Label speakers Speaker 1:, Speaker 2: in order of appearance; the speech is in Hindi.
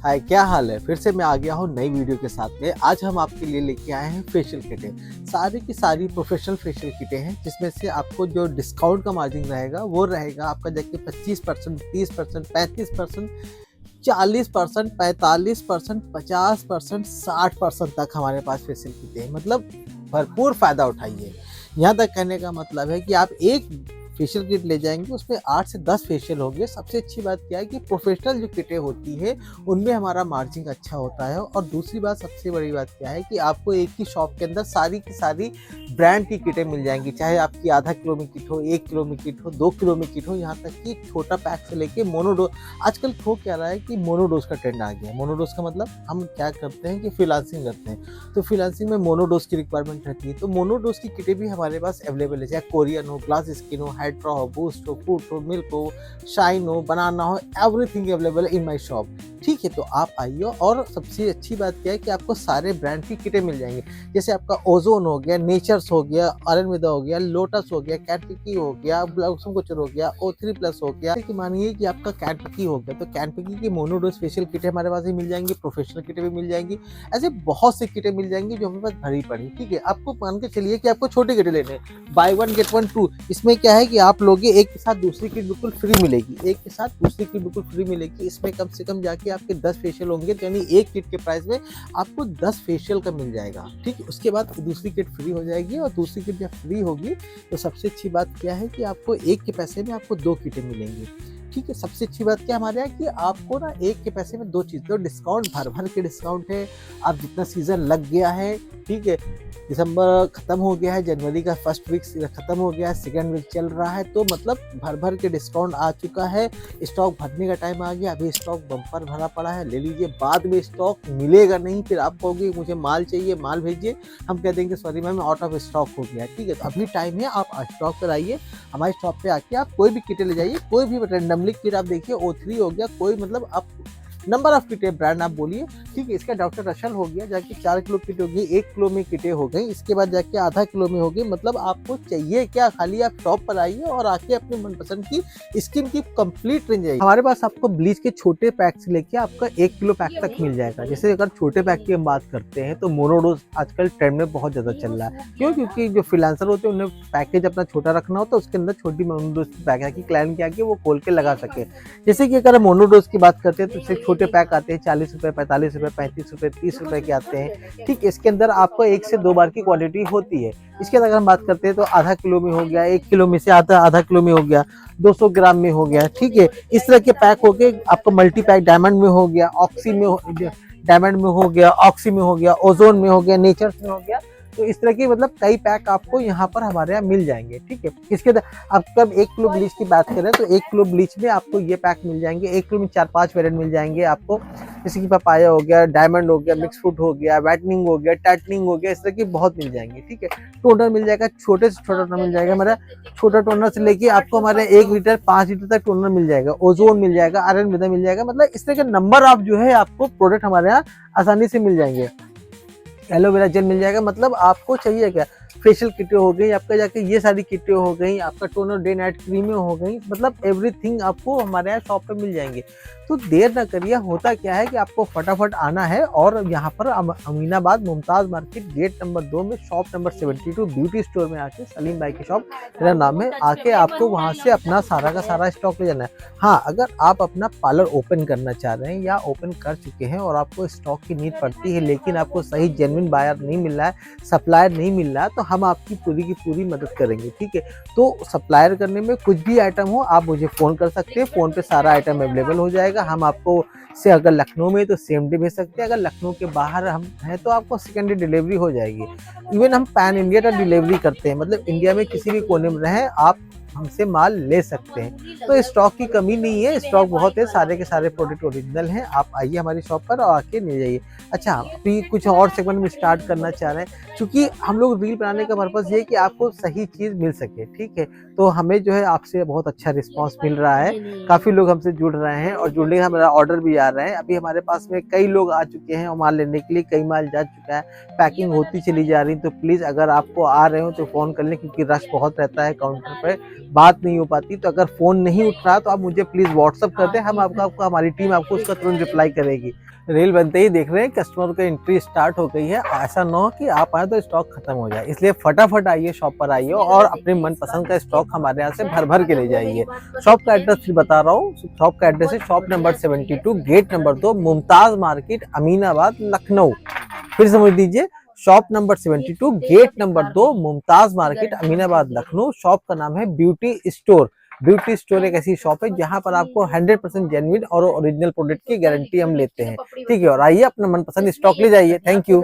Speaker 1: हाय, क्या हाल है? फिर से मैं आ गया हूँ नई वीडियो के साथ में। आज हम आपके लिए लेके आए हैं फेशियल किटें। सारी की सारी प्रोफेशनल फेशियल किटें हैं, जिसमें से आपको जो डिस्काउंट का मार्जिन रहेगा वो रहेगा आपका देखिए 25%, 30%, 35%, 40%, 45%, 50%, 60% तक हमारे पास फेशियल किटें हैं। मतलब भरपूर फ़ायदा उठाइए। यहाँ तक कहने का मतलब है कि आप एक फेशियल किट ले जाएँगे, उसमें 8 से 10 फेशियल होंगे। सबसे अच्छी बात क्या है कि प्रोफेशनल जो किटें होती है, उनमें हमारा मार्जिन अच्छा होता है। और दूसरी बात, सबसे बड़ी बात क्या है कि आपको एक ही शॉप के अंदर सारी की सारी ब्रांड की किटें मिल जाएँगी। चाहे आपकी आधा किलो में किट हो, 1 किलो में किट हो, 2 किलो में किट हो, यहाँ तक कि छोटा पैक से लेके मोनोडोज़। आजकल हो क्या रहा है कि मोनोडोज़ का ट्रेंड आ गया है। मोनोडोज़ का मतलब हम क्या करते हैं कि फ्रीलांसिंग करते हैं। तो फ्रीलांसिंग में मोनोडोज़ की रिक्वायरमेंट रहती है। तो मोनोडोज़ की किटें भी हमारे पास अवेलेबल है। चाहे कोरियन हो, ग्लास स्किन हो, हाइड्रा हो, बूस्ट हो, फ्रूट हो, मिल्क हो, शाइन हो, बनाना हो, everything available in my shop. ठीक है, तो आप आइए। और सबसे अच्छी बात क्या है कि आपको सारे ब्रांड की किटें मिल जाएँगी। जैसे आपका ओज़ोन हो गया, नेचर्स हो गया, अयरविदा हो गया, लोटस हो गया, कैटपिकी हो गया, ब्लॉसम कल्चर हो गया, O3 प्लस हो गया। कि मानिए कि आपका कैटपिकी हो गया, तो कैटपिकी की मोनोडोज़ फेशियल किटें हमारे पास ही मिल जाएँगी, प्रोफेशनल किटें भी मिल जाएँगी। ऐसे बहुत सी किटें मिल जाएँगी जो हमारे पास भरी पड़ी, ठीक है। आपको मान के चलिए कि आपको छोटी किटें लेने हैं, बाय 1 गेट 1 2। इसमें क्या है कि आप लोगे एक के साथ दूसरी किट बिल्कुल फ्री मिलेगी, एक के साथ दूसरी किट बिल्कुल फ्री मिलेगी। इसमें कम से कम जाके आपके 10 फेशियल होंगे, यानी एक किट के प्राइस में आपको 10 फेशियल का मिल जाएगा, ठीक है। उसके बाद दूसरी किट फ्री हो जाएगी, और दूसरी किट जब फ्री होगी तो सबसे अच्छी बात क्या है कि आपको एक के पैसे में आपको 2 किटें मिलेंगी, ठीक है। सबसे अच्छी बात क्या हमारे यहाँ कि आपको ना एक के पैसे में 2 चीज़, तो डिस्काउंट भर-भर के डिस्काउंट है। अब जितना सीज़न लग गया है, ठीक है, दिसंबर खत्म हो गया है, जनवरी का फर्स्ट वीक खत्म हो गया है, सेकंड वीक चल रहा है, तो मतलब भर-भर के डिस्काउंट आ चुका है। स्टॉक भरने का टाइम आ गया, अभी स्टॉक बम्पर भरा पड़ा है, ले लीजिए। बाद में स्टॉक मिलेगा नहीं, फिर आप कहोगे मुझे माल चाहिए, माल भेजिए। हम कह देंगे sorry ma'am, out of stock हो गया, ठीक है। तो अभी टाइम है, आप स्टॉक पर आइए, हमारे शॉप पे आके आप कोई भी किटें ले जाइए, कोई भी रैंडमली किट आप देखिए, O3 हो गया, कोई मतलब आप नंबर ऑफ किटें ब्रांड आप बोलिए, ठीक है। इसका डॉक्टर रशल हो गया, जाके 4 किलो किट हो गई, 1 किलो में किटें हो गई, इसके बाद जाके आधा किलो में हो गई। मतलब आपको चाहिए क्या, खाली आप शॉप पर आइए और आके अपने मनपसंद की स्किन की कंप्लीट रेंज आइए। हमारे पास आपको ब्लीच के छोटे पैक से लेके आपका 1 किलो पैक तक मिल जाएगा। जैसे अगर छोटे पैक की हम बात करते हैं तो मोनोडोज आजकल ट्रेंड में बहुत ज़्यादा चल रहा है। क्यों? क्योंकि जो फ्रीलांसर होते हैं उन्हें पैकेज अपना छोटा रखना होता है, उसके अंदर छोटी मोनोडोज की पैक है कि क्लाइंट के आगे वो खोल के लगा सके। जैसे कि अगर हम मोनोडोज की बात करते हैं तो इससे छोटे पैक आते हैं, 40 रुपये, 45 रुपये, 35 रुपये, 30 रुपये के आते हैं, ठीक। इसके अंदर आपको 1 से 2 बार की क्वालिटी होती है। इसके अगर हम बात करते हैं तो आधा किलो में हो गया, 1 किलो में से आधा किलो में हो गया, 200 ग्राम में हो गया, ठीक है। इस तरह के पैक हो गए। आपको मल्टी पैक डायमंड में हो गया, ऑक्सी में डायमंड में हो गया, ऑक्सी में हो गया, ओजोन में हो गया, नेचर्स में हो गया। तो इस तरह की मतलब कई पैक आपको यहाँ पर हमारे यहाँ मिल जाएंगे, ठीक है। इसके आपका 1 किलो ब्लीच की बात करें तो 1 किलो ब्लीच में आपको ये पैक मिल जाएंगे। 1 किलो में 4-5 वेरिएंट मिल जाएंगे आपको, जैसे कि पपाया हो गया, डायमंड हो गया, मिक्स फ्रूट हो गया, वाइटनिंग हो गया, टाइटनिंग हो गया, इस तरह की बहुत मिल जाएंगे, ठीक है। टोनर मिल जाएगा, छोटे से छोटा टोनर मिल जाएगा। हमारा छोटा टोनर से लेके आपको हमारे 1 लीटर 5 लीटर तक टोनर मिल जाएगा। ओजोन मिल जाएगा, आयरन मिल जाएगा। मतलब इस तरह के नंबर ऑफ जो है आपको प्रोडक्ट हमारे यहाँ आसानी से मिल जाएंगे। एलोवेरा जेल मिल जाएगा। मतलब आपको चाहिए क्या, फेशियल किटें हो गई, आपका जाके ये सारी किटें हो गई, आपका टोनर डे नाइट क्रीमें हो गई, मतलब एवरीथिंग आपको हमारे यहाँ शॉप पे मिल जाएंगे। तो देर ना करिए। होता क्या है कि आपको फटाफट आना है और यहाँ पर Aminabad Mumtaz market gate number 2 में शॉप नंबर 72 ब्यूटी स्टोर में आके, सलीम भाई की शॉप मेरा नाम है, आके आपको वहाँ से अपना सारा का सारा स्टॉक ले जाना है। हाँ, अगर आप अपना पार्लर ओपन करना चाह रहे हैं या ओपन कर चुके हैं और आपको स्टॉक की नीड पड़ती है, लेकिन आपको सही जेन्युइन बायर नहीं मिल रहा है, सप्लायर नहीं मिल रहा है, तो हम आपकी पूरी की पूरी मदद करेंगे, ठीक है। तो सप्लायर करने में कुछ भी आइटम हो, आप मुझे फ़ोन कर सकते हैं। फ़ोन पे सारा आइटम अवेलेबल हो जाएगा। हम आपको से अगर लखनऊ में तो सेम डे भेज सकते हैं, अगर लखनऊ के बाहर हम हैं तो आपको सेकंड डे डिलीवरी हो जाएगी। इवन हम पैन इंडिया का डिलीवरी करते हैं, मतलब इंडिया में किसी भी कोने में रहें आप हमसे माल ले सकते हैं। तो स्टॉक की कमी नहीं है, स्टॉक बहुत है, सारे के सारे प्रोडक्ट ओरिजिनल हैं। आप आइए हमारी शॉप पर और आके ले जाइए। अच्छा, अभी कुछ और सेगमेंट में स्टार्ट करना चाह रहे हैं, क्योंकि हम लोग रील बनाने का पर्पज़ ये है कि आपको सही चीज़ मिल सके, ठीक है। तो हमें जो है आपसे बहुत अच्छा रिस्पॉन्स मिल रहा है, काफ़ी लोग हमसे जुड़ रहे हैं और जुड़ने का हमारा ऑर्डर भी आ रहे हैं। अभी हमारे पास में कई लोग आ चुके हैं और माल लेने के लिए, कई माल जा चुका है, पैकिंग होती चली जा रही। तो प्लीज़ अगर आपको आ रहे हो तो फ़ोन कर लें, क्योंकि रश बहुत रहता है काउंटर पे, बात नहीं हो पाती। तो अगर फ़ोन नहीं उठ रहा तो आप मुझे प्लीज़ व्हाट्सअप कर दें, हम आपको हमारी टीम आपको उसका तुरंत रिप्लाई करेगी। रील बनते ही देख रहे हैं कस्टमर का एंट्री स्टार्ट हो गई है। ऐसा ना हो कि आप आए तो स्टॉक खत्म हो जाए, इसलिए फटाफट आइए, शॉप पर आइए और अपने मनपसंद का स्टॉक हमारे यहाँ से भर भर के ले जाइए। शॉप का एड्रेस फिर बता रहा हूँ। शॉप का एड्रेस है shop number 72, gate number 2, Mumtaz market, Aminabad, Lucknow. फिर समझ लीजिए, shop number 72, gate number 2, Mumtaz market, Aminabad, Lucknow. Shop का नाम है ब्यूटी स्टोर। ब्यूटी स्टोर एक ऐसी शॉप है जहां पर आपको 100% जेन्युइन और ओरिजिनल प्रोडक्ट की गारंटी हम लेते हैं। ठीक है, और आइए अपना मनपसंद स्टॉक ले जाइए। Thank you.